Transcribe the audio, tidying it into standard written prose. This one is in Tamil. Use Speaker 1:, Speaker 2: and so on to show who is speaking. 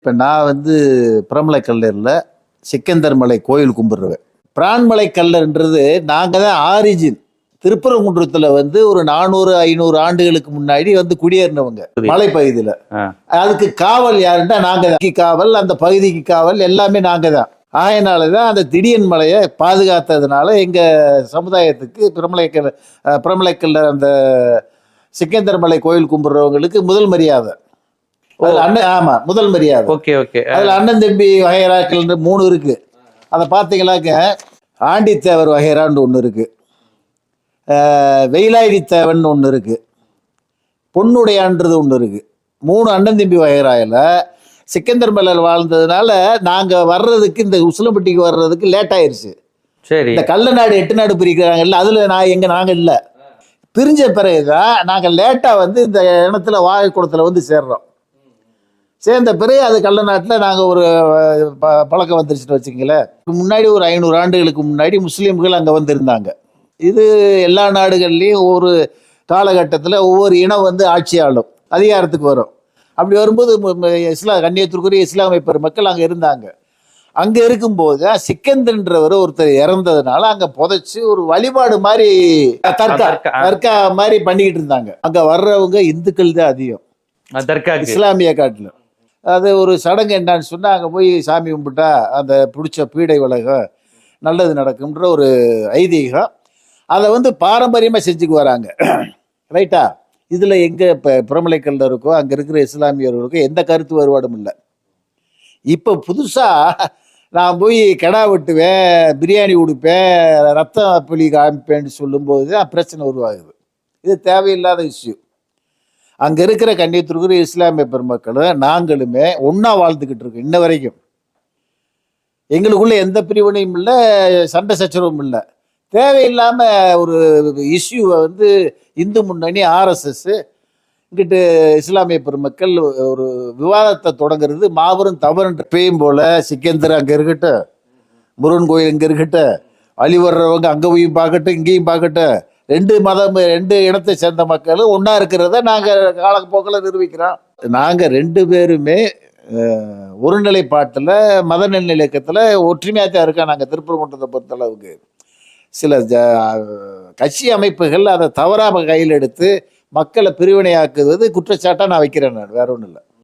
Speaker 1: இப்போ நான் வந்து பிரமலை கல்லரில் சிக்கந்தர் மலை கோயில் கும்பிட்றவன். பிரான்மலை கல்லர்ன்றது நாங்கள் தான் ஆரிஜின். திருப்பரங்குன்றத்தில் வந்து ஒரு 400-500 ஆண்டுகளுக்கு முன்னாடி வந்து குடியேறினவங்க மலைப்பகுதியில். அதுக்கு காவல் யாருன்னா நாங்கள் தான். காவல், அந்த பகுதிக்கு காவல் எல்லாமே நாங்கள் தான். ஆகையினால தான் அந்த திடியன் மலையை பாதுகாத்ததுனால எங்கள் சமுதாயத்துக்கு பிரமலைக்கல்ல அந்த சிக்கந்தர் மலை கோயில் கும்பிட்றவங்களுக்கு முதல் மரியாதை. ஆமா, முதல் மரியாதை. அதுல அண்ணன் தம்பி வகைராக்கள் 3 இருக்கு. அதை பார்த்தீங்கன்னாக்க ஆண்டித்தேவர் வகைரான்னு ஒன்று இருக்கு, வெயிலாயுடி தேவன் ஒன்று இருக்கு, பொன்னுடையான்றது ஒன்று இருக்கு. 3 அண்ணன் தம்பி வகைராயில் சிக்கந்தர் மலையில் வாழ்ந்ததுனால நாங்கள் வர்றதுக்கு, இந்த உசிலம்பட்டிக்கு வர்றதுக்கு லேட் ஆயிடுச்சு. சரி, இந்த கள்ளநாடு 8 நாடு பிரிக்கிறாங்கல்ல, அதில் நாங்கள் இல்லை. பிரிஞ்ச பிறகுதான் நாங்கள் லேட்டாக வந்து இந்த இனத்துல வாழைக்குளத்தில் வந்து சேர்றோம். சேர்ந்த பிறகு அது கள்ளநாட்டில் நாங்கள் ஒரு பழக்கம் வந்துருச்சுன்னு வச்சுங்களேன். முன்னாடி ஒரு 500 ஆண்டுகளுக்கு முன்னாடி முஸ்லீம்கள் அங்கே வந்திருந்தாங்க. இது எல்லா நாடுகள்லேயும் ஒவ்வொரு காலகட்டத்தில் ஒவ்வொரு இனம் வந்து ஆட்சியாளரும் அதிகாரத்துக்கு வரும். அப்படி வரும்போது கண்ணியத்திற்குரிய இஸ்லாமிய பெருமக்கள் அங்கே இருந்தாங்க. அங்கே இருக்கும்போது சிக்கந்தர்ன்றவர் ஒருத்தர் இறந்ததுனால அங்கே புதைச்சி ஒரு வழிபாடு மாதிரி தர்கா மாதிரி பண்ணிக்கிட்டு இருந்தாங்க. அங்கே வர்றவங்க இந்துக்கள் தான் அதிகம், இஸ்லாமிய காட்டில். அது ஒரு சடங்கு என்னன்னு சொன்னால், அங்கே போய் சாமி கும்பிட்டா அந்த பிடிச்ச பீடை விலகும், நல்லது நடக்கும்ன்ற ஒரு ஐதீகம். அதை வந்து பாரம்பரியமாக செஞ்சுக்கு வராங்க. ரைட்டா? இதில் எங்கே இப்போ பிரமலைக்கல்ல இருக்கோ அங்கே இருக்கிற இஸ்லாமியர்களுக்கோ எந்த கருத்து வேறுபாடும் இல்லை. இப்போ புதுசாக நான் போய் கிடா வெட்டுவேன், பிரியாணி கொடுப்பேன், ரத்தம் புளி காமிப்பேன்னு சொல்லும்போது தான் பிரச்சனை உருவாகுது. இது தேவையில்லாத இஷ்யூ. அங்கே இருக்கிற கண்ணியத்திற்குரிய இஸ்லாமிய பெருமக்களும் நாங்களுமே ஒன்றா வாழ்ந்துக்கிட்டு இருக்கோம் இன்ன வரைக்கும். எங்களுக்குள்ள எந்த பிரிவினையும் இல்லை, சண்டை சச்சரவும் இல்லை. தேவையில்லாமல் ஒரு இஷ்யூவை வந்து இந்து முன்னணி, ஆர்எஸ்எஸ் இங்கிட்டு இஸ்லாமிய பெருமக்கள் ஒரு விவாதத்தை தொடங்குறது மாபெரும் தவறுன்ற பேயும் போல. சிக்கந்தர் அங்கே இருக்கட்டும், முருகன் கோயில் இங்கே இருக்கட்டும், வழி வர்றவங்க அங்கே போய் பார்க்கட்டும், இங்கேயும் பார்க்கட்டும், 2 இனத்தை சேர்ந்த மக்களும் ஒன்றா இருக்கிறத நாங்கள் காலப்போக்கில் நிரூபிக்கிறோம். நாங்கள் 2 பேருமே ஒருநிலைப்பாட்டில், மத நல்லிணக்கத்தில் ஒற்றுமையாக தான் இருக்கோம். நாங்கள் திருப்பரங்குன்றத்தை பொறுத்தளவுக்கு சில கட்சி அமைப்புகள் அதை தவறாக கையில் எடுத்து மக்களை பிரிவினையாக்குவது குற்றச்சாட்டாக நான் வைக்கிறேன். நான் வேற ஒன்றும் இல்லை.